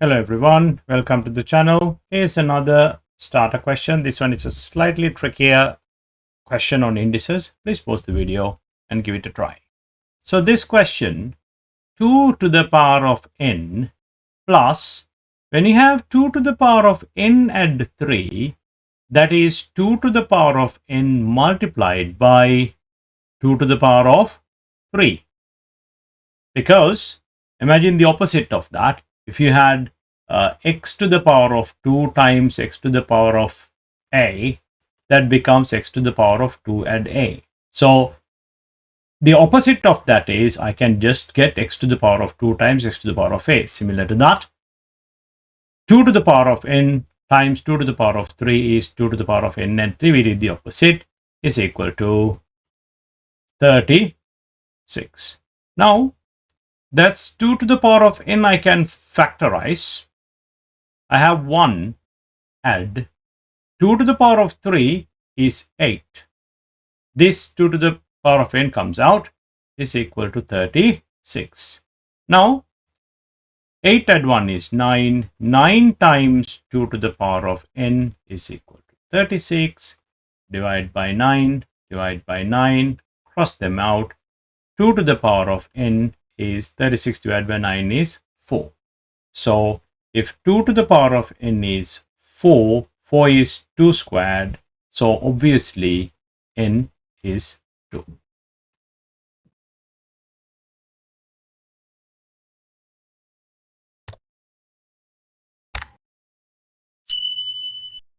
Hello everyone, welcome to the channel. Here's another starter question. This one is a slightly trickier question on indices. Please pause the video and give it a try. So this question, 2 to the power of n plus, when you have 2 to the power of n add 3, that is 2 to the power of n multiplied by 2 to the power of 3. Because imagine the opposite of that. If you had x to the power of 2 times x to the power of a, that becomes x to the power of 2 add a. So the opposite of that is I can just get x to the power of 2 times x to the power of a. Similar to that, 2 to the power of n times 2 to the power of 3 is 2 to the power of n, and 3 we did the opposite, is equal to 36. Now that's 2 to the power of n I can factorize. I have 1 add 2 to the power of 3 is 8. This 2 to the power of n comes out is equal to 36. Now 8 add 1 is 9. 9 times 2 to the power of n is equal to 36. Divide by 9, divide by 9, cross them out. 2 to the power of n is 36 divided by 9 is 4. So if 2 to the power of n is 4, 4 is 2 squared. So obviously n is 2.